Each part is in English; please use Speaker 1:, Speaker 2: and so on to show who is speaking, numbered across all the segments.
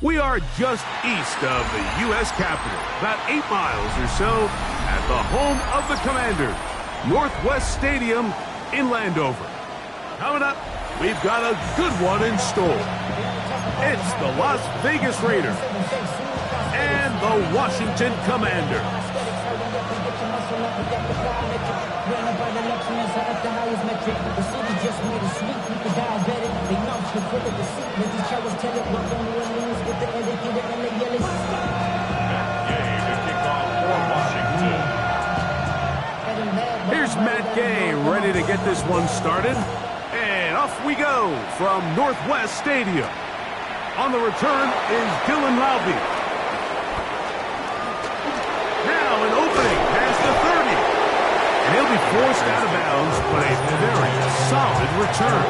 Speaker 1: We are just east of the U.S. Capitol, about 8 miles or so, at the home of the Commanders, Northwest Stadium in Landover. Coming up, we've got a good one in store. It's the Las Vegas Raiders and the Washington Commanders. Here's Matt Gay ready to get this one started. And off we go from Northwest Stadium. On the return is Dylan Laube. Now an opening past the 30. And he'll be forced out of bounds, but a very solid return.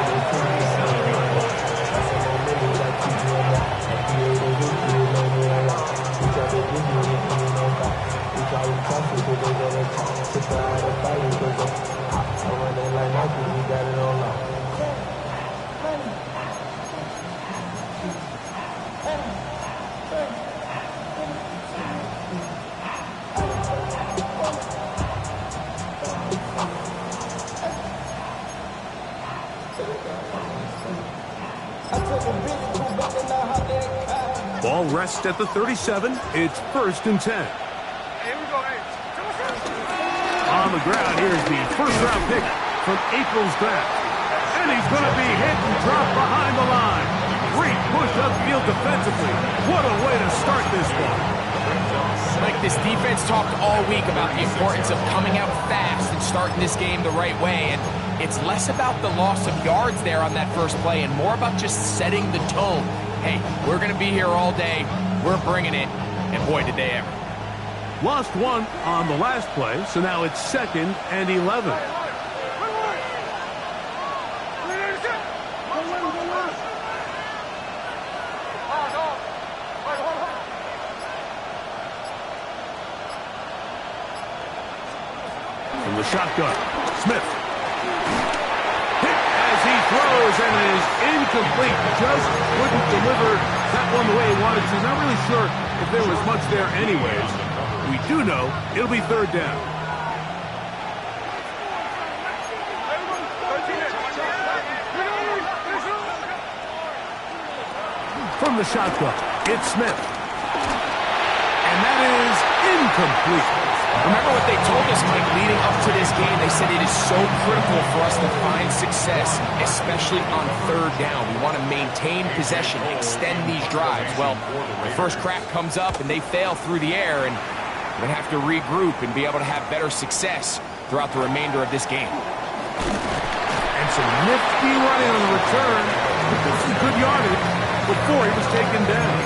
Speaker 1: Ball rests at the 37. It's 1st and 10. On the ground, here's the first-round pick from April's draft. And he's going to be hit and dropped behind the line. Great push upfield defensively. What a way to start this one.
Speaker 2: Like, this defense talked all week about the importance of coming out fast and starting this game the right way. And it's less about the loss of yards there on that first play and more about just setting the tone. Hey, we're going to be here all day. We're bringing it. And boy, did they ever.
Speaker 1: Lost one on the last play, so now it's 2nd and 11. From the shotgun, Smith. Hit as he throws, and it is incomplete. Just couldn't deliver that one the way he wanted to. Not really sure if there was much there anyways. We do know it'll be 3rd down. From the shotgun, it's Smith. And that is incomplete.
Speaker 2: Remember what they told us, Mike, leading up to this game. They said it is so critical for us to find success, especially on 3rd down. We want to maintain possession, extend these drives. Well, the first crack comes up and they fail through the air, and we're going to have to regroup and be able to have better success throughout the remainder of this game.
Speaker 1: And some nifty running on the return. Some good yardage before he was taken down.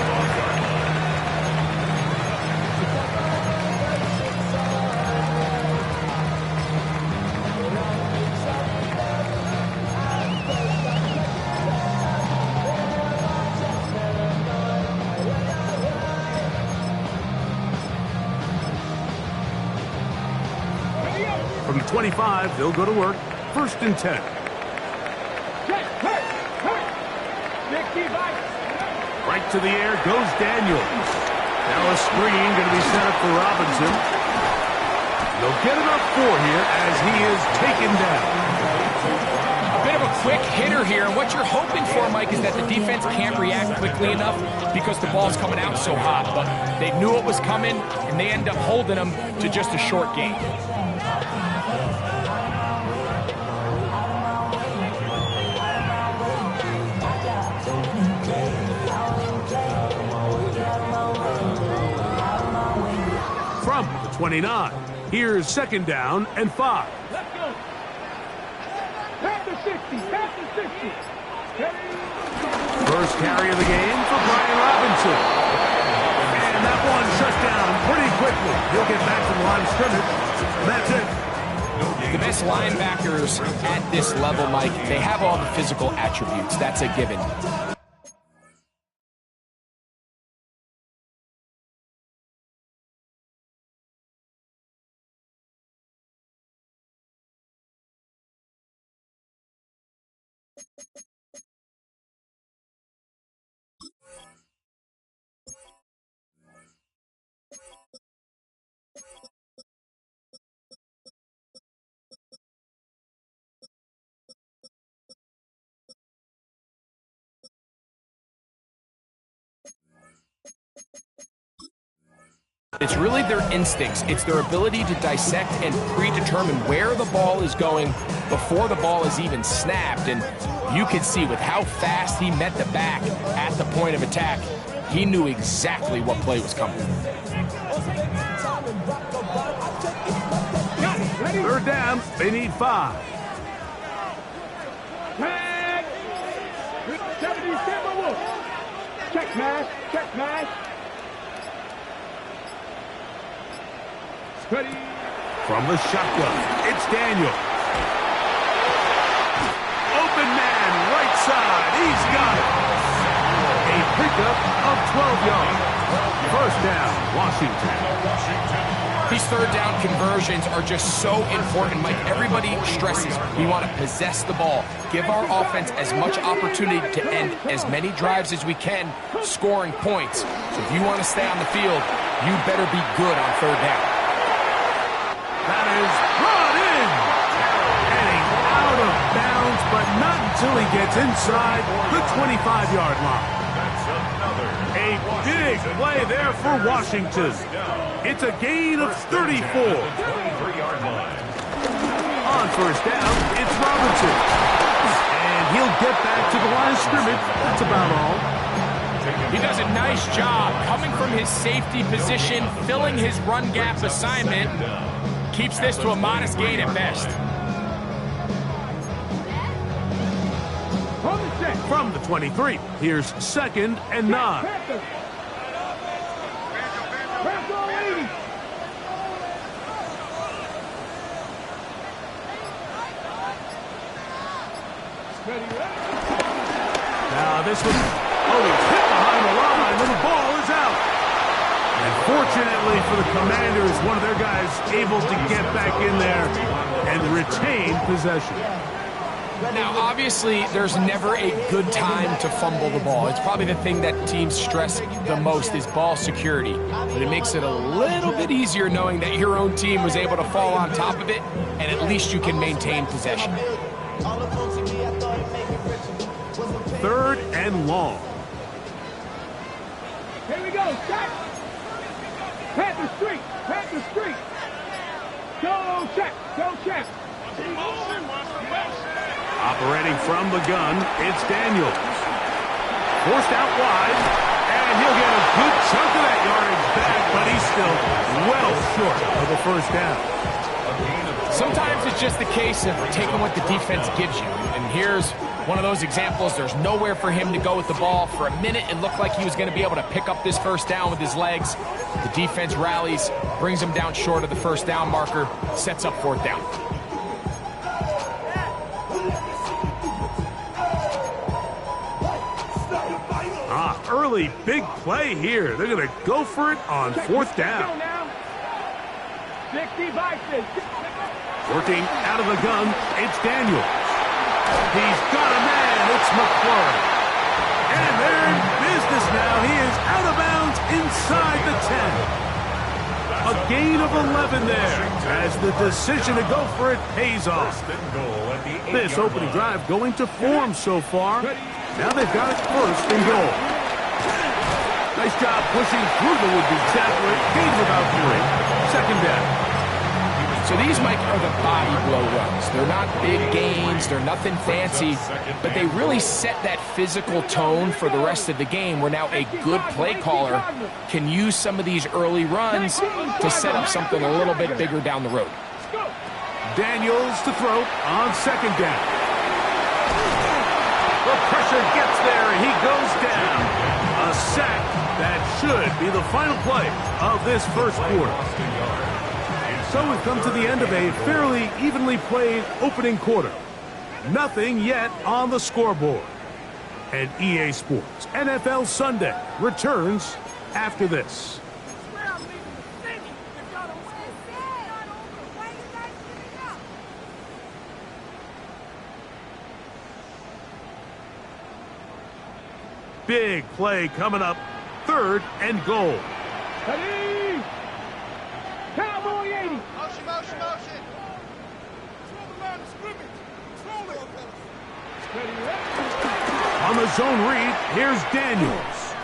Speaker 1: From the 25, they'll go to work. 1st and 10. Right to the air goes Daniels. Now a screen going to be set up for Robinson. They'll get enough for here as he is taken down.
Speaker 2: A bit of a quick hitter here, and what you're hoping for, Mike, is that the defense can't react quickly enough because the ball's coming out so hot. But they knew it was coming, and they end up holding them to just a short game.
Speaker 1: From the 29, here's 2nd down and 5.
Speaker 3: Let's go. Past the 60. Past the 60.
Speaker 1: First carry of the game for Brian Robinson. And that one shut down pretty quickly. He'll get back to the line of scrimmage. That's it.
Speaker 2: The best linebackers at this level, Mike, they have all the physical attributes. That's a given. It's really their instincts. It's their ability to dissect and predetermine where the ball is going before the ball is even snapped. And you can see with how fast he met the back at the point of attack, he knew exactly what play was coming.
Speaker 1: Third down, they need 5.
Speaker 3: Tag. 77. Check mash. Check mash. Ready.
Speaker 1: From the shotgun, it's Daniel. Open man, right side. He's got it. A pickup of 12 yards. First down, Washington.
Speaker 2: These third down conversions are just so important, Mike. Everybody stresses we want to possess the ball, give our offense as much opportunity to end as many drives as we can, scoring points. So if you want to stay on the field, you better be good on third down.
Speaker 1: That is brought in. Heading out of bounds, but not until he gets inside the 25-yard line. A big play there for Washington. It's a gain of 34. On first down, it's Robinson. And he'll get back to the line of scrimmage. That's about all.
Speaker 2: He does a nice job coming from his safety position, filling his run gap assignment. Keeps this to a modest gain at best.
Speaker 1: From the 23, here's 2nd and 9. Now this was, he's hit behind the line, and the ball is out. And fortunately for the Commanders, one of their guys able to get back in there and retain possession.
Speaker 2: Now, obviously, there's never a good time to fumble the ball. It's probably the thing that teams stress the most is ball security. But it makes it a little bit easier knowing that your own team was able to fall on top of it, and at least you can maintain possession.
Speaker 1: 3rd and long.
Speaker 3: Here we go, check. Panther Street, Panther Street. Go check, go check.
Speaker 1: Operating from the gun, it's Daniels. Forced out wide, and he'll get a good chunk of that yardage back, but he's still well short of the first down.
Speaker 2: Sometimes it's just the case of taking what the defense gives you. And here's one of those examples. There's nowhere for him to go with the ball. For a minute, it looked like he was going to be able to pick up this first down with his legs. The defense rallies, brings him down short of the first down marker, sets up 4th down.
Speaker 1: Early big play here. They're going to go for it on 4th down.
Speaker 3: 60 vices.
Speaker 1: Working out of the gun, it's Daniels. He's got a man. It's McLaurin. And they're in business now. He is out of bounds inside the 10. A gain of 11 there as the decision to go for it pays off. This opening drive going to form so far. Now they've got it 1st and goal. Nice job pushing through the would-be tackler. Gain of about 3. 2nd down.
Speaker 2: So these, Mike, are the body blow runs. They're not big gains. They're nothing fancy. But they really set that physical tone for the rest of the game where now a good play caller can use some of these early runs to set up something a little bit bigger down the road.
Speaker 1: Daniels to throw on 2nd down. The pressure gets there, and he goes down. A sack that should be the final play of this first quarter. So we've come to the end of a fairly evenly played opening quarter. Nothing yet on the scoreboard. And EA Sports NFL Sunday returns after this. Big play coming up. 3rd and goal.
Speaker 3: Ready? Cowboy 80.
Speaker 4: Motion, motion, motion.
Speaker 1: On the zone read, here's Daniels.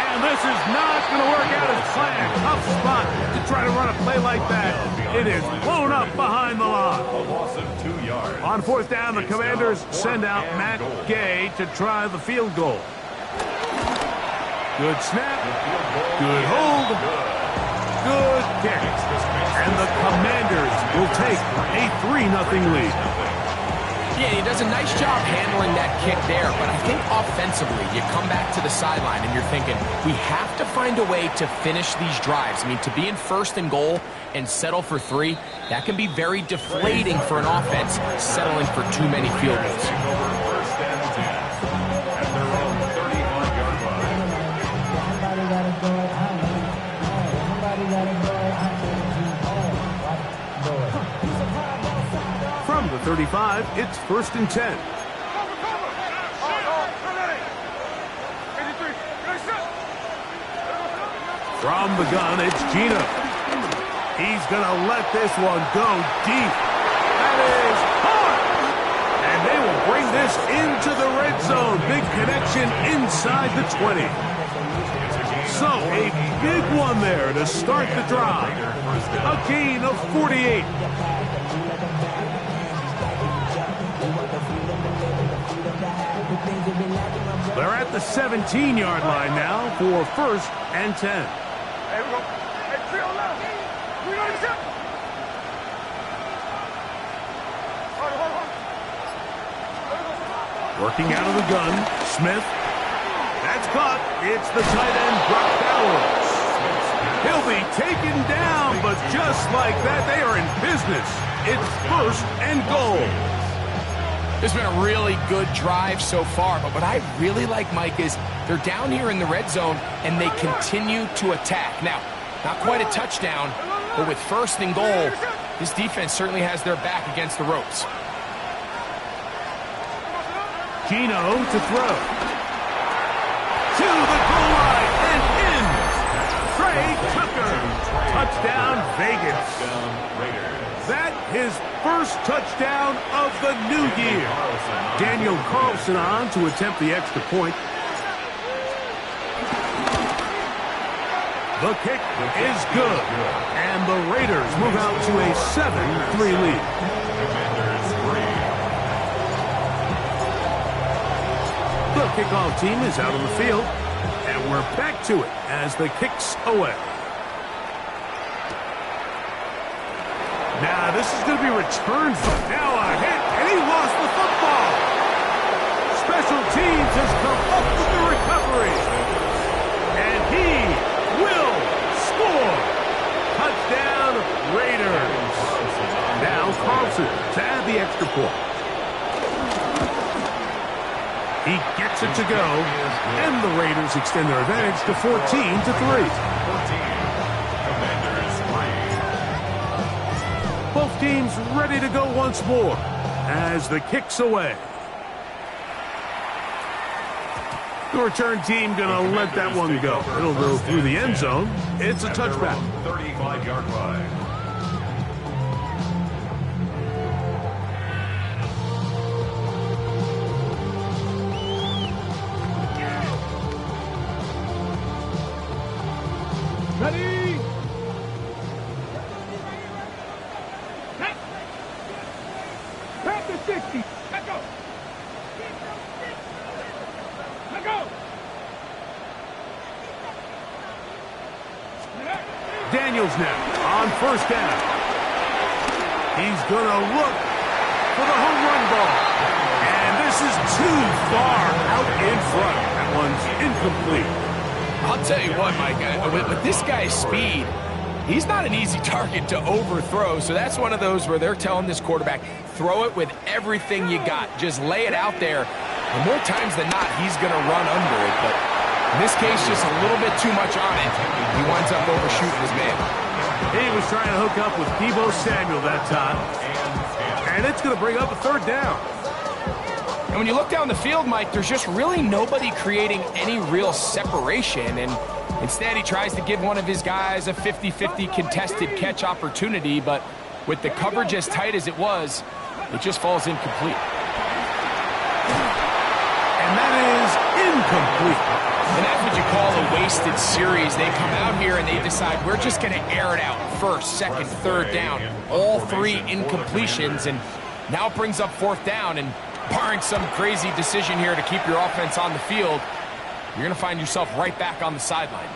Speaker 1: And this is not going to work out slant, tough spot to try to run a play like that. It is blown up behind the line. On fourth down, the Commanders send out Matt Gay to try the field goal. Good snap, good hold, good kick. And the Commanders will take a 3-0 lead.
Speaker 2: Yeah, he does a nice job handling that kick there, but I think offensively, you come back to the sideline and you're thinking, we have to find a way to finish these drives. I mean, to be in first and goal and settle for 3, that can be very deflating for an offense, settling for too many field goals.
Speaker 1: From the 35, it's 1st and 10. From the gun, it's Gino. He's going to let this one go deep. That is hard. And they will bring this into the red zone. Big connection inside the 20. So, a big one there to start the drive. A gain of 48. They're at the 17-yard line now for 1st and 10.
Speaker 3: Hey, we go. Hey, trio left. We go to the
Speaker 1: Working out of the gun, Smith. That's caught. It's the tight end, Brock Bowers. He'll be taken down, but just like that, they are in business. It's 1st and goal.
Speaker 2: This has been a really good drive so far, but what I really like, Mike, is they're down here in the red zone, and they continue to attack. Now, not quite a touchdown, but with 1st and goal, this defense certainly has their back against the ropes.
Speaker 1: Gino to throw. To the goal line and in. Trey Tucker. Touchdown, Vegas. That his first touchdown of the new year. Daniel Carlson on to attempt the extra point. The kick is good. And the Raiders move out to a 7-3 lead. The kickoff team is out on the field, and we're back to it as the kick's away. Now, this is going to be returned from now a hit, and he lost the football. Special teams has come up with the recovery, and he will score. Touchdown, Raiders. Now Carlson to add the extra point. He gets it to go, and the Raiders extend their advantage to 14-3. Both teams ready to go once more as the kick's away. The return team going to let that one go. It'll go through the end zone. It's a touchback.
Speaker 4: 35-yard line.
Speaker 3: Ready? Back to 60. Let go. Let go.
Speaker 1: Daniels now on 1st down. He's going to look for the home run ball. And this is too far out in front. That one's incomplete.
Speaker 2: I'll tell you what, Mike, with this guy's speed, he's not an easy target to overthrow, so that's one of those where they're telling this quarterback, throw it with everything you got. Just lay it out there. And more times than not, he's going to run under it, but in this case, just a little bit too much on it. He winds up overshooting his man.
Speaker 1: He was trying to hook up with Deebo Samuel that time. And it's going to bring up a 3rd down.
Speaker 2: And when you look down the field, Mike, there's just really nobody creating any real separation. And instead, he tries to give one of his guys a 50-50 contested catch opportunity. But with the coverage as tight as it was, it just falls incomplete.
Speaker 1: And that is incomplete.
Speaker 2: And that's what you call a wasted series. They come out here and they decide we're just going to air it out. First, second, third down. All three incompletions, and now it brings up fourth down. And barring some crazy decision here to keep your offense on the field, you're going to find yourself right back on the sideline.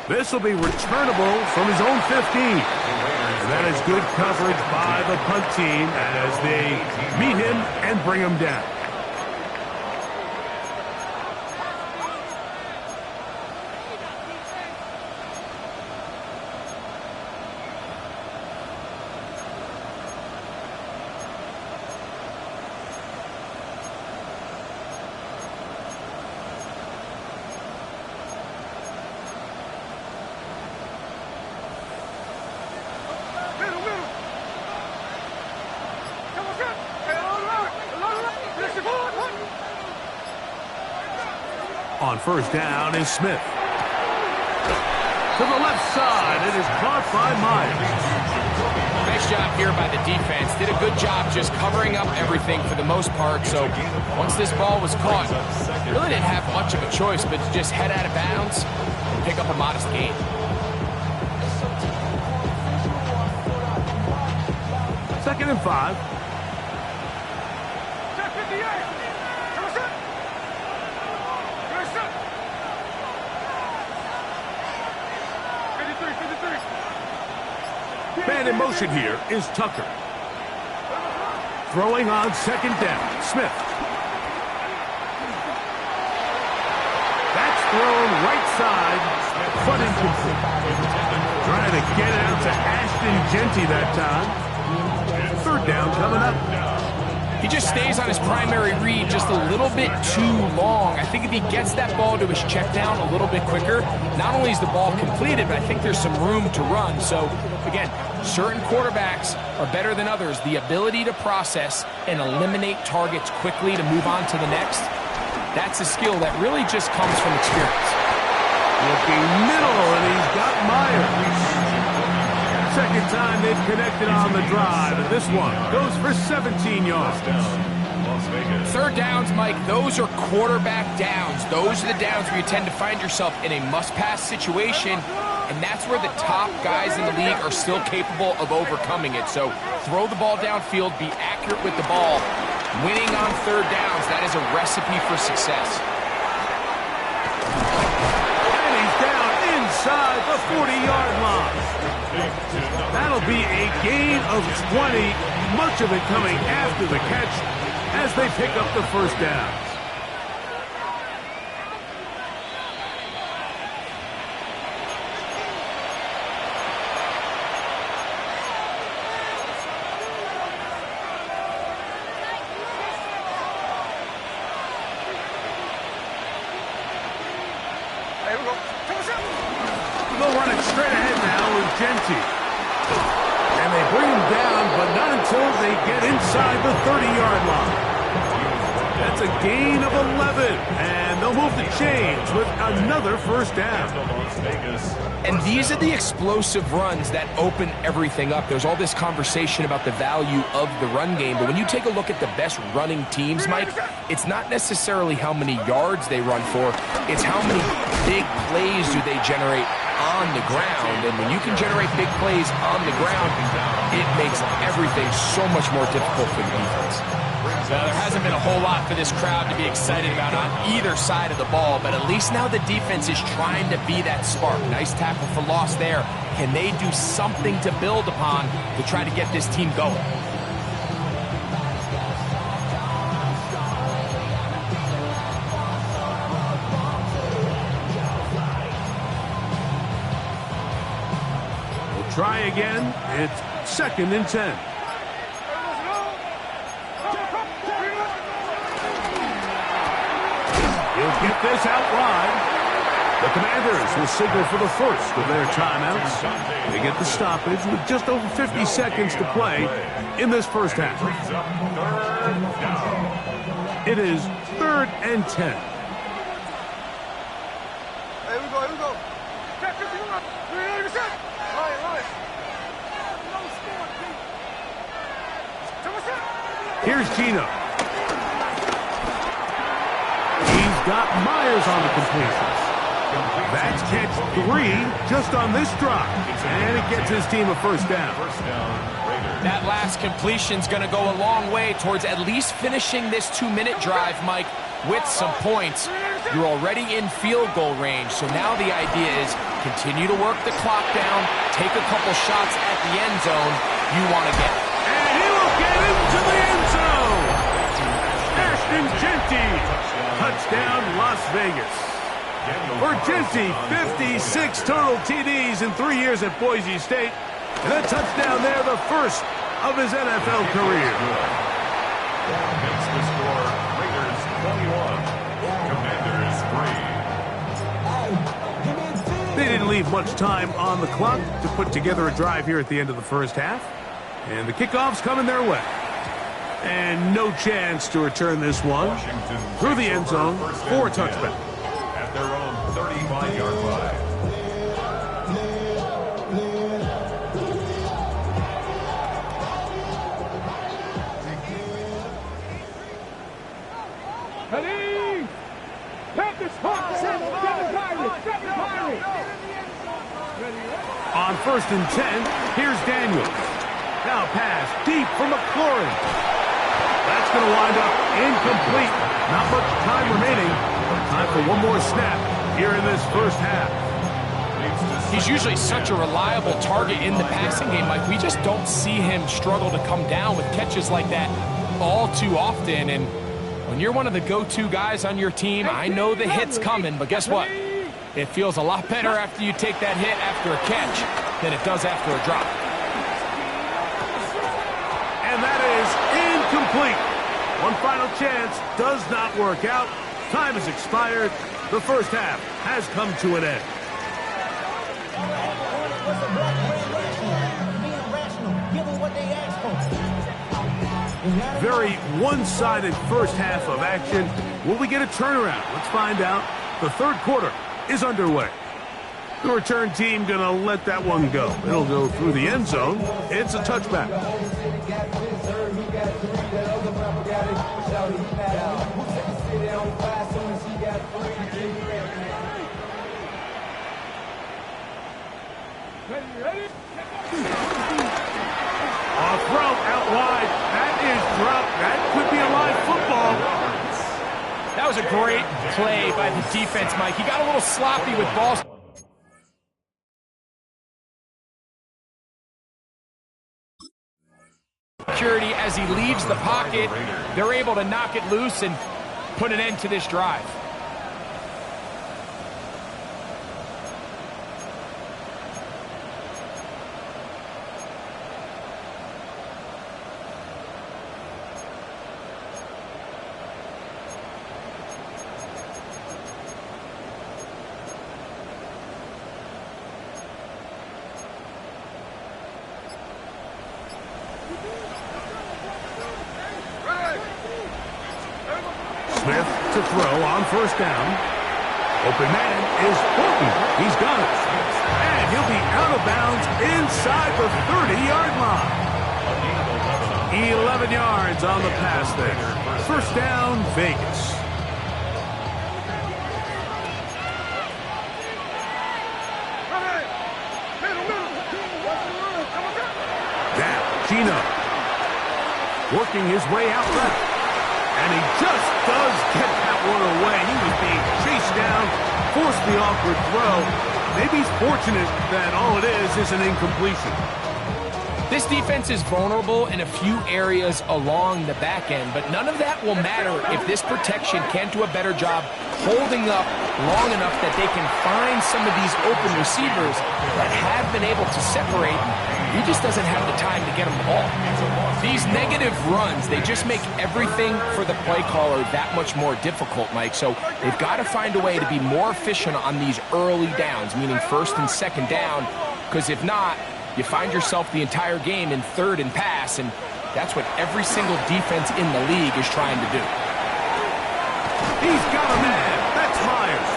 Speaker 1: This will be returnable from his own 15. And that is good coverage by the punt team as they meet him and bring him down. On first down is Smith. To the left side, it is caught by Myers.
Speaker 2: Nice job here by the defense. Did a good job just covering up everything for the most part. So once this ball was caught, they really didn't have much of a choice but to just head out of bounds and pick up a modest gain.
Speaker 1: Second and 5. Man in motion here is Tucker. Throwing on second down, Smith. That's thrown right side, but incomplete. Trying to get it out to Ashton Jeanty that time. Third down coming up.
Speaker 2: He just stays on his primary read just a little bit too long. I think if he gets that ball to his check down a little bit quicker, not only is the ball completed, but I think there's some room to run. So, again, certain quarterbacks are better than others. The ability to process and eliminate targets quickly to move on to the next, that's a skill that really just comes from experience.
Speaker 1: Looking middle, and he's got Myers. Second time they've connected on the drive, and this one goes for 17 yards.
Speaker 2: Third downs, Mike, those are quarterback downs. Those are the downs where you tend to find yourself in a must-pass situation, and that's where the top guys in the league are still capable of overcoming it. So throw the ball downfield, be accurate with the ball. Winning on third downs, that is a recipe for success.
Speaker 1: And he's down inside the 40-yard line. That'll be a gain of 20, much of it coming after the catch as they pick up the first down. They'll run it straight ahead now with Jeanty. And they bring him down, but not until they get inside the 30-yard line. That's a gain of 11, and they'll move the chains with another first down.
Speaker 2: And these are the explosive runs that open everything up. There's all this conversation about the value of the run game, but when you take a look at the best running teams, Mike, it's not necessarily how many yards they run for, it's how many big plays do they generate on the ground. And when you can generate big plays on the ground, it makes everything so much more difficult for the defense. Well, there hasn't been a whole lot for this crowd to be excited about on either side of the ball, but at least now the defense is trying to be that spark. Nice tackle for loss there. Can they do something to build upon to try to get this team going?
Speaker 1: We'll try again. It's second and 10. He'll get this out wide. The Commanders will signal for the first of their timeouts. They get the stoppage with just over 50 seconds to play in this first half. It is 3rd and 10.
Speaker 3: Here we go.
Speaker 1: Here's Gino. He's got Myers on the completions. That's catch 3 just on this drive. And it gets his team a first down.
Speaker 2: That last completion's going to go a long way towards at least finishing this 2-minute drive, Mike, with some points. You're already in field goal range, so now the idea is continue to work the clock down, take a couple shots at the end zone you want to get.
Speaker 1: And he will get into the end zone! Ashton Jeanty, touchdown Las Vegas. For Jeanty, 56 total TDs in 3 years at Boise State. And a touchdown there, the first of his NFL career.
Speaker 4: Makes the score Raiders 21, Commanders 3.
Speaker 1: They didn't leave much time on the clock to put together a drive here at the end of the first half. And the kickoff's coming their way. And no chance to return this one through the end zone for a touchback.
Speaker 4: At their own 35-yard line.
Speaker 3: Heading! Panthers hot! Seven Pirates!
Speaker 1: On 1st and 10, here's Daniels. Now pass deep for McLaurin. That's going to wind up incomplete. Not much time remaining. Time for one more snap here in this first half.
Speaker 2: He's usually such a reliable target in the passing game, Mike. We just don't see him struggle to come down with catches like that all too often. And when you're one of the go-to guys on your team, I know the hit's coming, but guess what? It feels a lot better after you take that hit after a catch than it does after a drop.
Speaker 1: And that is incomplete. One final chance does not work out. Time has expired. The first half has come to an end. Very one-sided first half of action. Will we get a turnaround? Let's find out. The third quarter is underway. The return team gonna let that one go. It'll go through the end zone. It's a touchback. A throw out wide. That is dropped. That could be a live football.
Speaker 2: That was a great play by the defense, Mike. He got a little sloppy with balls. Security as he leaves the pocket. They're able to knock it loose and put an end to this drive.
Speaker 1: Smith to throw on first down. Open man is Horton. He's got it. And he'll be out of bounds inside the 30-yard line. 11 yards on the pass there. First down, Vegas. Down, Gino. Working his way out left. And he just does get that one away. He was being chased down, forced the awkward throw. Maybe he's fortunate that all it is an incompletion.
Speaker 2: This defense is vulnerable in a few areas along the back end, but none of that will matter if this protection can't do a better job holding up long enough that they can find some of these open receivers that have been able to separate. He just doesn't have the time to get them the ball. These negative runs, they just make everything for the play caller that much more difficult, Mike. So they've got to find a way to be more efficient on these early downs, meaning first and second down, because if not, you find yourself the entire game in third and pass, and that's what every single defense in the league is trying to do.
Speaker 1: He's got a man. That's Myers.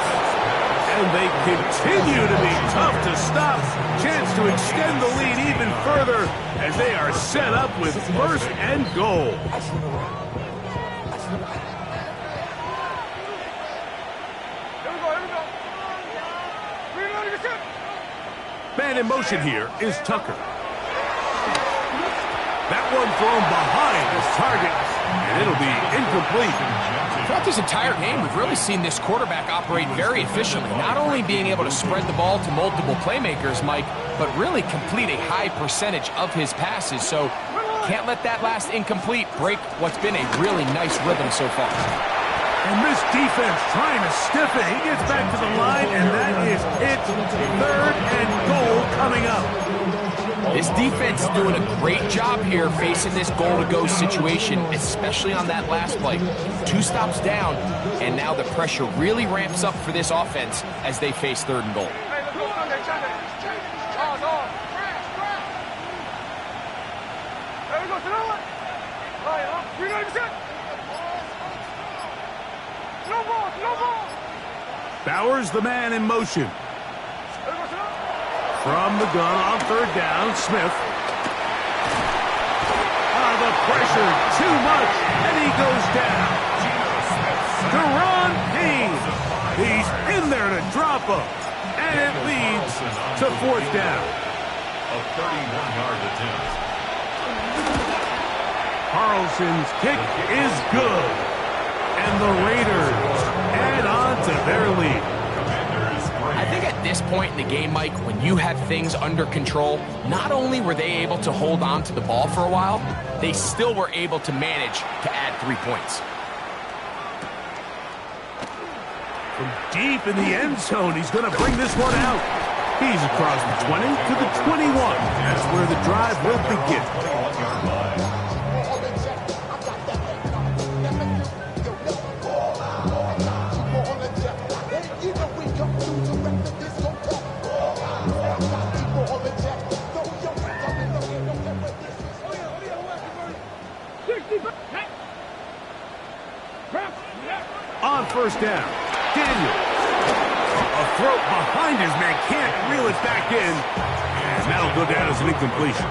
Speaker 1: And they continue to be tough to stop. Chance to extend the lead even further as they are set up with first and goal. Man in motion here is Tucker. That one thrown behind his target, and it'll be incomplete.
Speaker 2: Throughout this entire game, we've really seen this quarterback operate very efficiently, not only being able to spread the ball to multiple playmakers, Mike, but really complete a high percentage of his passes. So can't let that last incomplete break what's been a really nice rhythm so far.
Speaker 1: And this defense trying to stiff it. He gets back to the line, and that is it. 3rd and goal coming up.
Speaker 2: This defense is doing a great job here facing this goal-to-go situation, especially on that last play. 2 stops down, and now the pressure really ramps up for this offense as they face 3rd and goal.
Speaker 1: Bowers, the man in motion. From the gun on 3rd down, Smith. The pressure, too much, and he goes down. Deron Payne. He's in there to drop him, and it leads to 4th down.
Speaker 4: A 31-yard attempt.
Speaker 1: Carlson's kick is good, and the Raiders add on to their lead.
Speaker 2: I think at this point in the game, Mike, when you have things under control, not only were they able to hold on to the ball for a while, they still were able to manage to add 3 points.
Speaker 1: From deep in the end zone, he's going to bring this one out. He's across the 20 to the 21. That's where the drive will begin. On 1st down, Daniels. A throw behind his man, can't reel it back in. And that'll go down as an incompletion.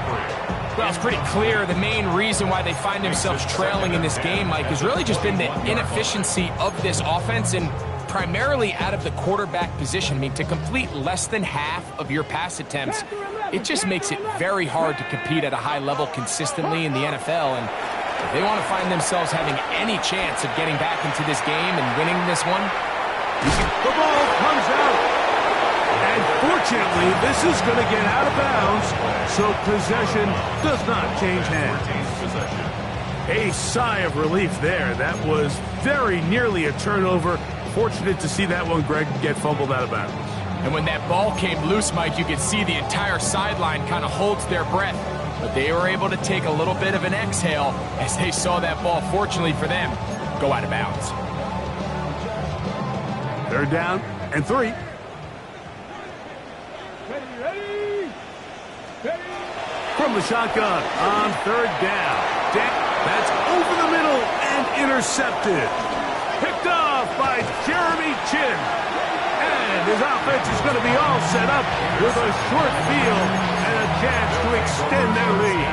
Speaker 2: Well, it's pretty clear the main reason why they find themselves trailing in this game, Mike, has really just been the inefficiency of this offense and primarily out of the quarterback position. I mean, to complete less than half of your pass attempts, it just makes it very hard to compete at a high level consistently in the NFL. And if they want to find themselves having any chance of getting back into this game and winning this one,
Speaker 1: the ball comes out. And fortunately, this is going to get out of bounds, so possession does not change hands. A sigh of relief there. That was very nearly a turnover. Fortunate to see that one, Greg, get fumbled out of bounds.
Speaker 2: And when that ball came loose, Mike, you could see the entire sideline kind of holds their breath. But they were able to take a little bit of an exhale as they saw that ball, fortunately for them, go out of bounds.
Speaker 1: 3rd down and 3. From the shotgun on 3rd down. That's over the middle and intercepted. Picked off by Jeremy Chinn. And his offense is going to be all set up with a short field and a chance to extend their lead.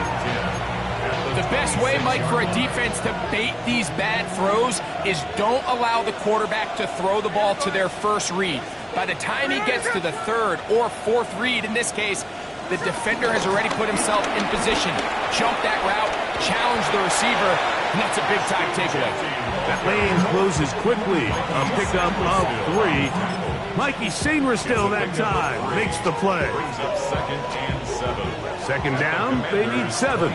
Speaker 2: The best way, Mike, for a defense to bait these bad throws is don't allow the quarterback to throw the ball to their first read. By the time he gets to the 3rd or 4th read, in this case, the defender has already put himself in position, jump that route, challenge the receiver, and that's a big-time takeaway.
Speaker 1: That lane closes quickly. A pickup of 3. Mikey Sainristil still that time makes the play.
Speaker 4: 2nd and 7.
Speaker 1: 2nd down, they need 7.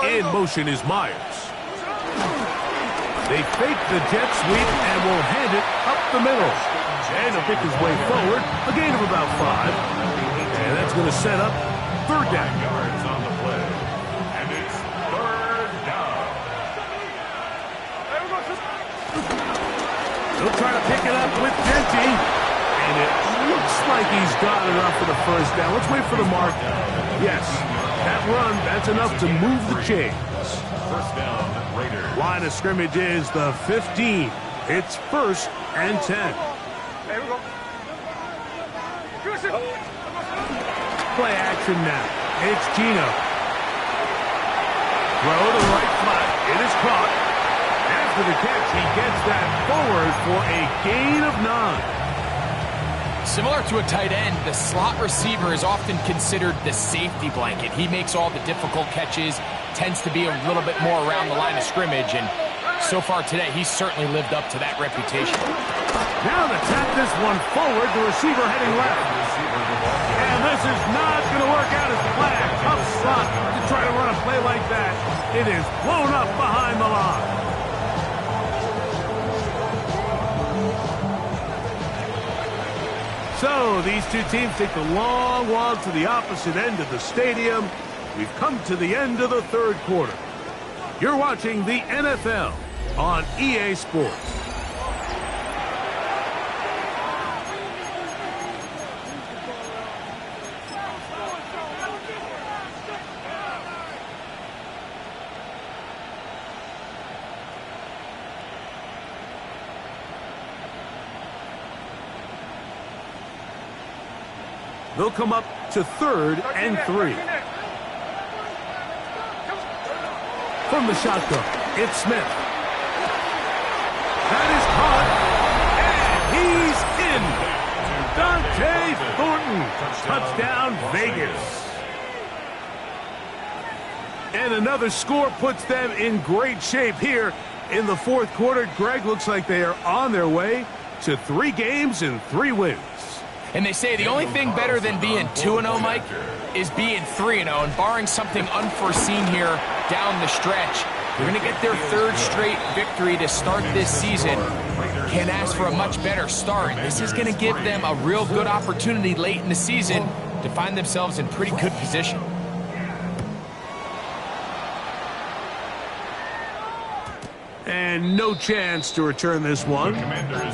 Speaker 1: In motion is Myers. They fake the jet sweep and will hand it up the middle. And he'll pick his way forward, a gain of about 5. And that's going to set up 3rd down.
Speaker 4: Yards on the play. And it's 3rd down.
Speaker 1: He'll try to pick it up with Denty. And it looks like he's got enough for the 1st down. Let's wait for the mark. Yes, that run, that's enough to move the chains.
Speaker 4: 1st down, Raiders.
Speaker 1: Line of scrimmage is the 15. It's 1st and 10. Play action now. It's Gino. Throw to the right flat. It is caught. After after the catch, he gets that forward for a gain of 9.
Speaker 2: Similar to a tight end, the slot receiver is often considered the safety blanket. He makes all the difficult catches, tends to be a little bit more around the line of scrimmage, and so far today, he's certainly lived up to that reputation.
Speaker 1: Now to tap this one forward, the receiver heading left. And this is not going to work out as planned. Tough slot to try to run a play like that. It is blown up behind the line. So these two teams take the long walk to the opposite end of the stadium. We've come to the end of the third quarter. You're watching the NFL on EA Sports. They'll come up to 3rd and 3. From the shotgun, it's Smith. That is caught. And he's in. Dante Thornton. Touchdown, Vegas. And another score puts them in great shape here in the fourth quarter. Greg, looks like they are on their way to 3 games and 3 wins.
Speaker 2: And they say the only thing better than being 2-0, Mike, is being 3-0. And barring something unforeseen here down the stretch, they're going to get their 3rd straight victory to start this season. Can't ask for a much better start. This is going to give them a real good opportunity late in the season to find themselves in pretty good position.
Speaker 1: And no chance to return this one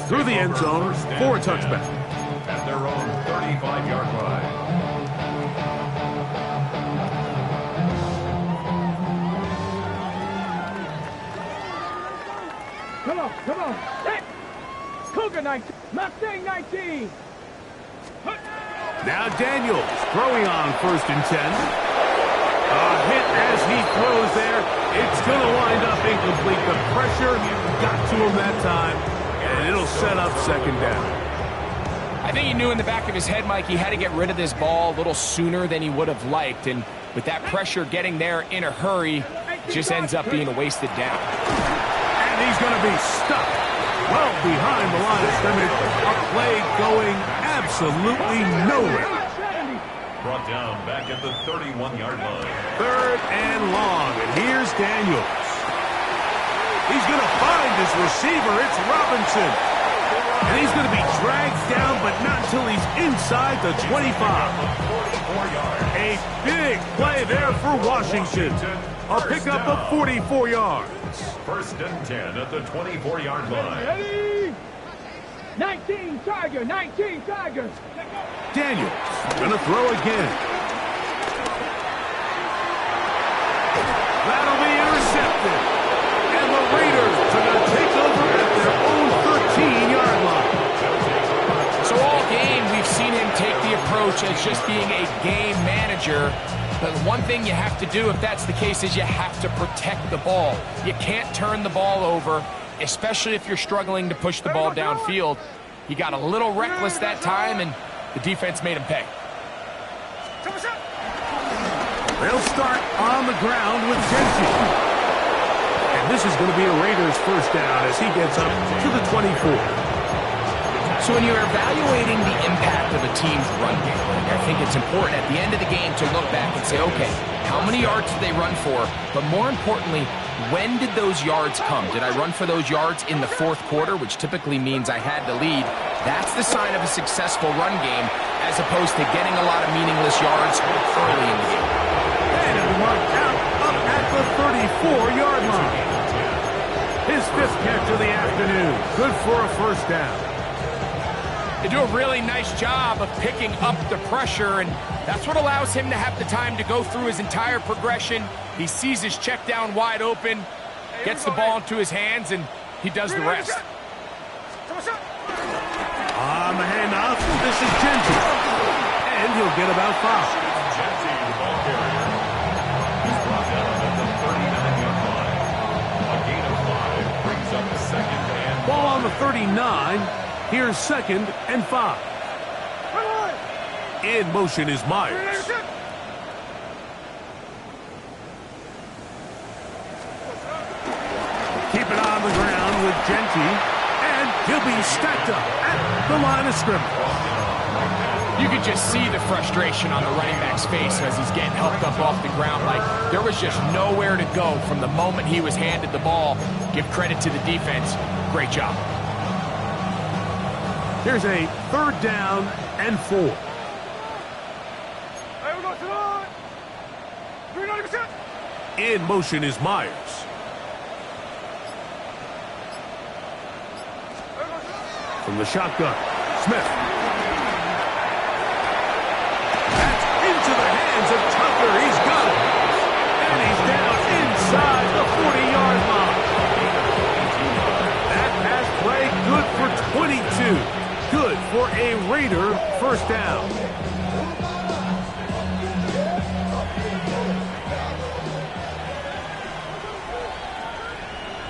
Speaker 1: through the end zone for a touchback.
Speaker 4: At their own 35-yard line.
Speaker 3: Come on. Hey! Cougar 19. Mustang 19.
Speaker 1: Now Daniels throwing on 1st and 10. A hit as he throws there. It's going to wind up incomplete. The pressure got to him that time, and it'll set up 2nd down.
Speaker 2: I think he knew in the back of his head, Mike, he had to get rid of this ball a little sooner than he would have liked. And with that pressure getting there in a hurry, it just ends up being a wasted down.
Speaker 1: And he's going to be stuck well behind the line of scrimmage. A play going absolutely nowhere.
Speaker 4: Brought down back at the 31-yard line.
Speaker 1: 3rd and long. And here's Daniels. He's going to find his receiver. It's Robinson. And he's going to be dragged down, but not until he's inside the 25. A big play there for Washington. A pickup of 44 yards.
Speaker 4: 1st and 10 at the 24-yard line.
Speaker 3: Ready? 19 Tiger.
Speaker 1: Daniels going to throw again. That'll be intercepted. And the Raiders are going to take over at their own 13-yard line.
Speaker 2: So all game, we've seen him take the approach as just being a game manager. But one thing you have to do if that's the case is you have to protect the ball. You can't turn the ball over, especially if you're struggling to push the ball downfield. He got a little reckless that time, and the defense made him pay.
Speaker 1: They'll start on the ground with Genty. And this is going to be a Raiders 1st down as he gets up to the 24.
Speaker 2: So when you're evaluating the impact of a team's run game, I think it's important at the end of the game to look back and say, okay, how many yards did they run for? But more importantly, when did those yards come? Did I run for those yards in the 4th quarter, which typically means I had to lead? That's the sign of a successful run game, as opposed to getting a lot of meaningless yards early in the game.
Speaker 1: And he'll mark out up at the 34-yard line. His 5th catch of the afternoon. Good for a 1st down.
Speaker 2: They do a really nice job of picking up the pressure, and that's what allows him to have the time to go through his entire progression. He sees his check down wide open, gets the ball into his hands, and he does the rest.
Speaker 1: On the handoff, this is Genty. And he'll get about 5.
Speaker 4: Genty, the ball carrier. He's brought down at the 39-yard line. A gain of 5 brings up
Speaker 1: Ball on the 39. Here's 2nd and 5. In motion is Myers. Keep it on the ground with Genty. And he'll be stacked up at the line of scrimmage.
Speaker 2: You could just see the frustration on the running back's face as he's getting helped up off the ground. Like, there was just nowhere to go from the moment he was handed the ball. Give credit to the defense. Great job.
Speaker 1: Here's a 3rd down and 4. In motion is Myers. From the shotgun, Smith. That's into the hands of Tucker. He's got it. And he's down inside the 40-yard line. That pass play good for 22. Good for a Raider first down.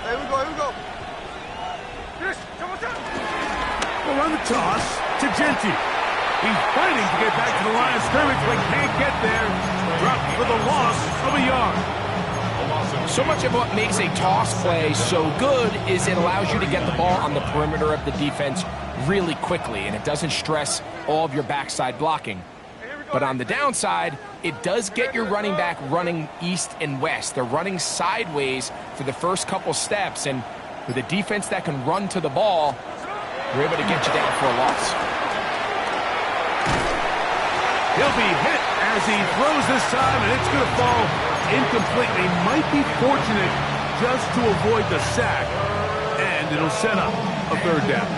Speaker 3: Here we go.
Speaker 1: We'll run the toss to Genty. He's fighting to get back to the line of scrimmage, but can't get there. Dropped for the loss of a yard.
Speaker 2: So much of what makes a toss play so good is it allows you to get the ball on the perimeter of the defense really quickly, and it doesn't stress all of your backside blocking. But on the downside, it does get your running back running east and west. They're running sideways for the first couple steps, and with a defense that can run to the ball, we're able to get you down for a loss.
Speaker 1: He'll be hit as he throws this time, and it's going to fall incomplete. They might be fortunate just to avoid the sack, and it'll set up a 3rd down.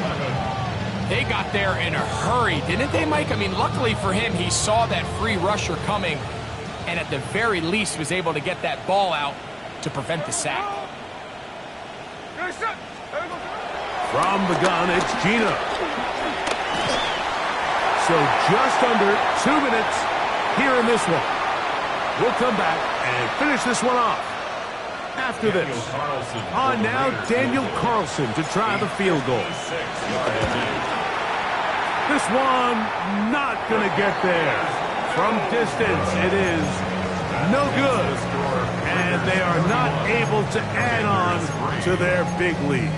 Speaker 2: They got there in a hurry, didn't they, Mike? I mean, luckily for him, he saw that free rusher coming, and at the very least was able to get that ball out to prevent the sack.
Speaker 1: From the gun, it's Gino. So just under 2 minutes here in this one. We'll come back and finish this one off after this. On now, Daniel Carlson to try the field goal. This one not going to get there. From distance, it is no good. And they are not able to add on to their big lead.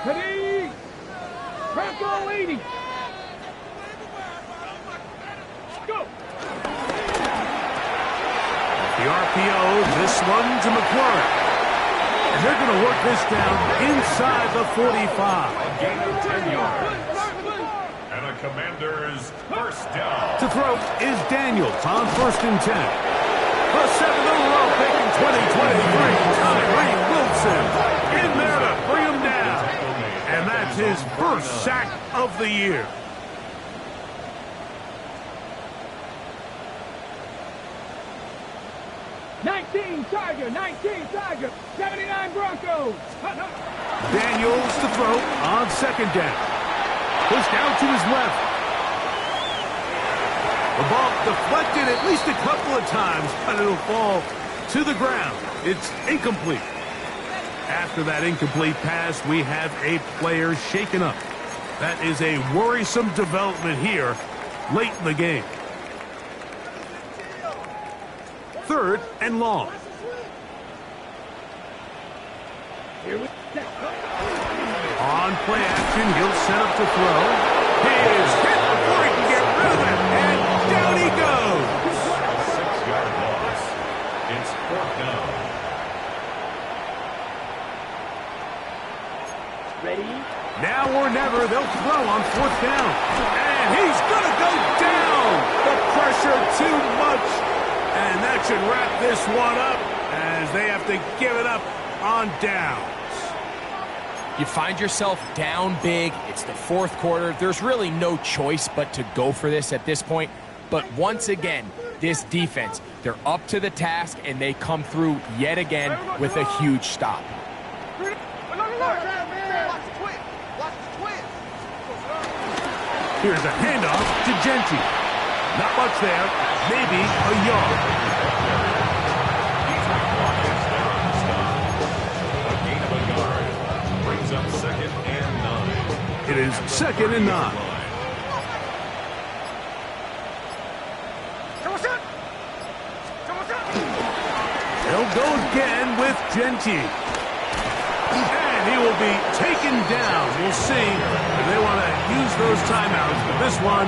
Speaker 3: Ready? Bronco 80. Go.
Speaker 1: The RPO, this one to McLaurin. And they're going to work this down inside the 45.
Speaker 4: A gain of 10 yards. And the Commanders' first down.
Speaker 1: To throw is Daniels on 1st and 10. The 7th overall pick in 2023, Tyree Wilson in there to bring him down. And that's his first sack of the year.
Speaker 3: Nineteen Tiger, 79 Broncos.
Speaker 1: Daniels to throw on 2nd down. Pushed out to his left. The ball deflected at least a couple of times, but it'll fall to the ground. It's incomplete. After that incomplete pass, we have a player shaken up. That is a worrisome development here late in the game. 3rd and long. On play action, he'll set up to throw. He is hit before he can get rid of it, and down he goes.
Speaker 4: 6-yard loss. It's 4th down.
Speaker 3: Ready?
Speaker 1: Now or never, they'll throw on 4th down. And he's going to go down. The pressure too much. And that should wrap this one up as they have to give it up on downs.
Speaker 2: You find yourself down big. It's the 4th quarter. There's really no choice but to go for this at this point. But once again, this defense, they're up to the task, and they come through yet again with a huge stop.
Speaker 1: Here's a handoff to Genty. Not much there. Maybe a yard.
Speaker 4: A gain of a yard. Brings up 2nd and 9.
Speaker 1: It is 2nd and 9. They'll go again with Genty. And he will be taken down. We'll see if they want to use those timeouts, but this one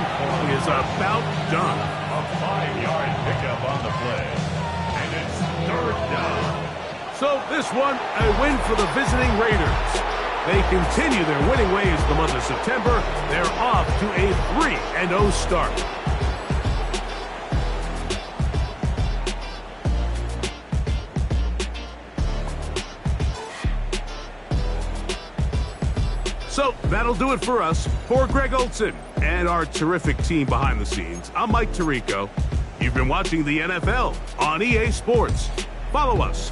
Speaker 1: is about done.
Speaker 4: A 5-yard pickup on the play. And it's 3rd down.
Speaker 1: So this one, a win for the visiting Raiders. They continue their winning ways the month of September. They're off to a 3-0 start. So that'll do it for us. For Greg Olson and our terrific team behind the scenes, I'm Mike Tirico. You've been watching the NFL on EA Sports. Follow us